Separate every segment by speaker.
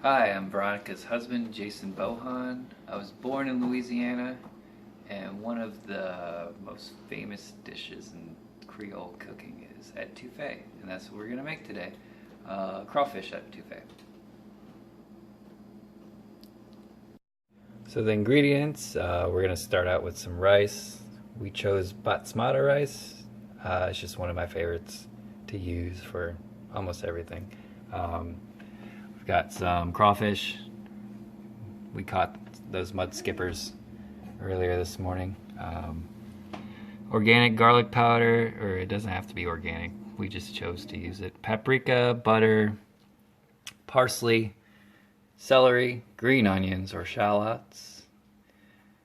Speaker 1: Hi, I'm Veronica's husband, Jason Bohan. I was born in Louisiana, and one of the most famous dishes in Creole cooking is etouffee, and that's what we're going to make today. Crawfish etouffee. So the ingredients, we're going to start out with some rice. We chose basmati rice. It's just one of my favorites to use for almost everything. We've got some crawfish. We caught those mud skippers earlier this morning. Organic garlic powder, or it doesn't have to be organic. We just chose to use it. Paprika, butter, parsley, celery, green onions or shallots,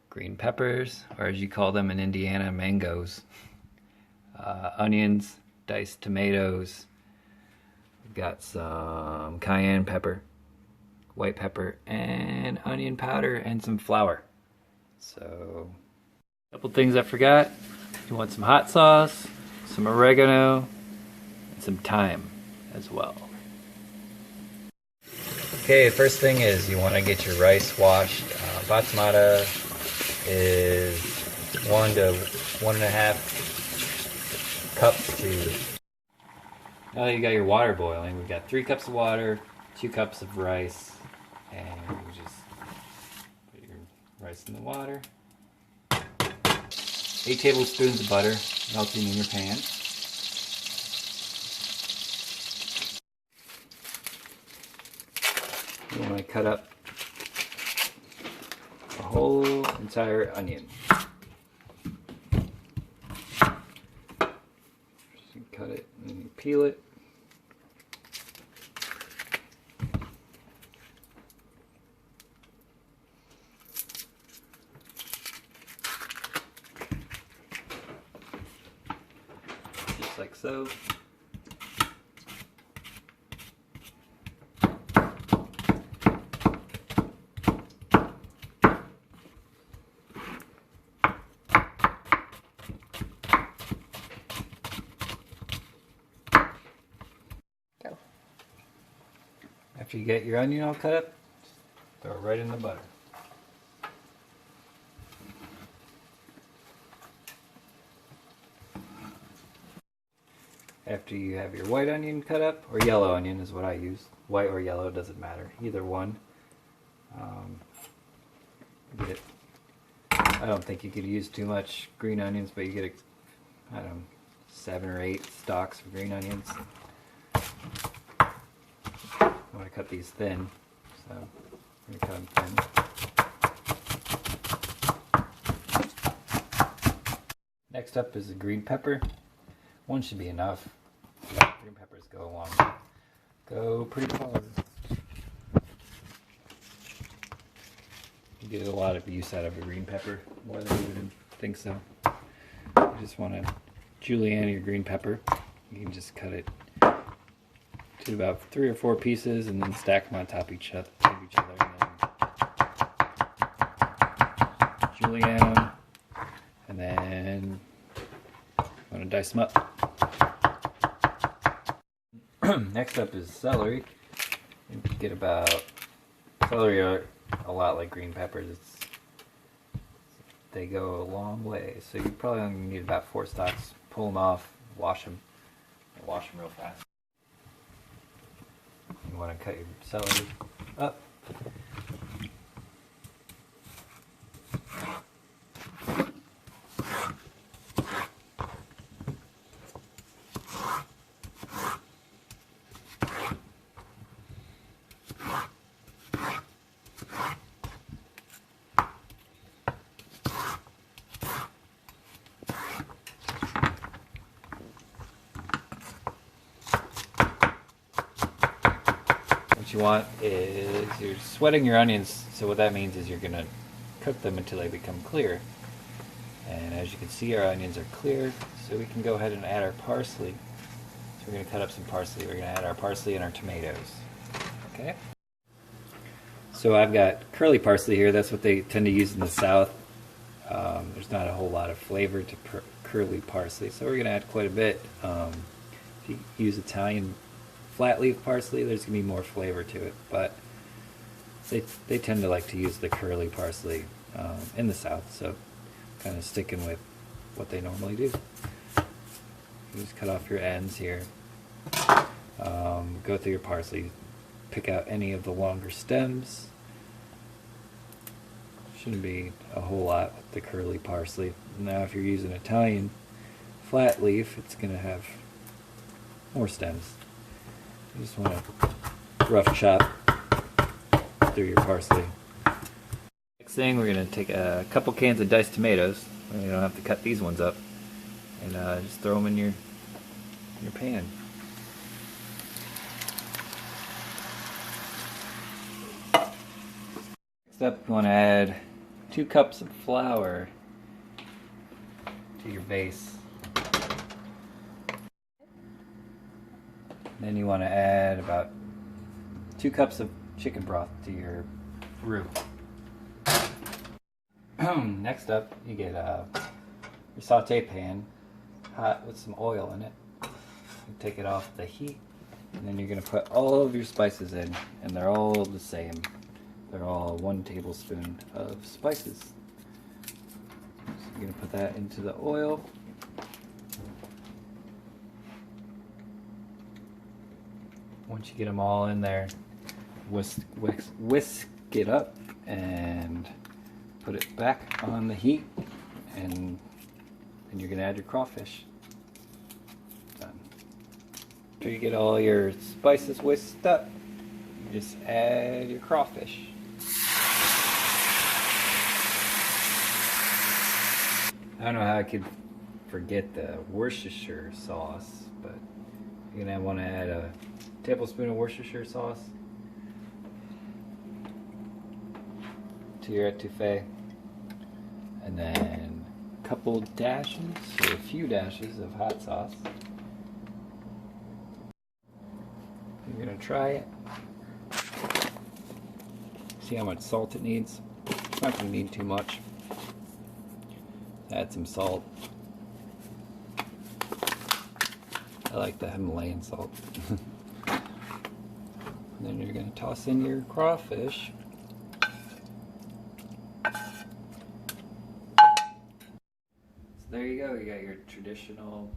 Speaker 1: green peppers, or as you call them in Indiana, mangoes, onions, diced tomatoes. We've got some cayenne pepper, white pepper, and onion powder, and some flour. So, a couple things I forgot. You want some hot sauce, some oregano, and some thyme as well. Okay, first thing is you want to get your rice washed. Basmati is 1 to 1.5 cups to. Now that you got your water boiling, we've got 3 cups of water, 2 cups of rice, and you just put your rice in the water. 8 tablespoons of butter melting in your pan. You want to cut up a whole entire onion. Just cut it and you peel it. Just like so. After you get your onion all cut up, throw it right in the butter. After you have your white onion cut up, or yellow onion is what I use. White or yellow, doesn't matter. Either one. Get it. I don't think you could use too much green onions, but you get, I don't know, 7 or 8 stalks of green onions. I want to cut these thin, so I'm going to cut them thin. Next up is the green pepper. 1 should be enough. Green peppers go along. Go pretty far. You get a lot of use out of a green pepper, more than you would think so. You just want to julienne your green pepper. You can just cut it to about 3 or 4 pieces and then stack them on top of each other. And then julienne them, and then I'm going to dice them up. Next up is celery. You get about, celery are a lot like green peppers. They go a long way, so you probably only need about 4 stalks. Pull them off, wash them real fast. You want to cut your celery up. What you want is, you're sweating your onions, so what that means is you're going to cook them until they become clear. And as you can see, our onions are clear, so we can go ahead and add our parsley. So we're going to cut up some parsley. We're going to add our parsley and our tomatoes. Okay? So I've got curly parsley here. That's what they tend to use in the South. There's not a whole lot of flavor to curly parsley, so we're going to add quite a bit. If you use Italian flat leaf parsley, there's going to be more flavor to it, but They tend to like to use the curly parsley in the South, so kind of sticking with what they normally do. You just cut off your ends here. Go through your parsley, pick out any of the longer stems. Shouldn't be a whole lot with the curly parsley. Now if you're using Italian flat leaf, it's going to have more stems. You just want to rough chop through your parsley. Next thing, we're going to take a couple cans of diced tomatoes. You don't have to cut these ones up. And just throw them in your pan. Next up, you want to add 2 cups of flour to your base. Then you want to add about 2 cups of chicken broth to your roux. Next up, you get your saute pan hot with some oil in it. You take it off the heat, and then you're going to put all of your spices in, and they're all the same. They're all 1 tablespoon of spices. So you're going to put that into the oil. Once you get them all in there, whisk it up and put it back on the heat, and then you're going to add your crawfish. Done. After you get all your spices whisked up, you just add your crawfish. I don't know how I could forget the Worcestershire sauce, but you're going to want to add a tablespoon of Worcestershire sauce to your etouffee, and then a couple dashes or a few dashes of hot sauce. You're going to try it. See how much salt it needs. It's not going to need too much. Add some salt. I like the Himalayan salt. And then you're going to toss in your crawfish. So there you go. You got your traditional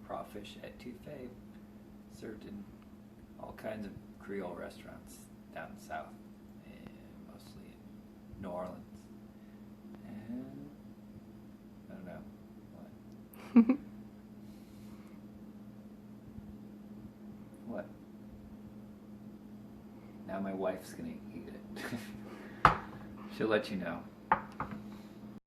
Speaker 1: crawfish etouffee served in all kinds of Creole restaurants down south, and mostly in New Orleans. And I don't know. What? What? Now my wife's gonna eat it. She'll let you know.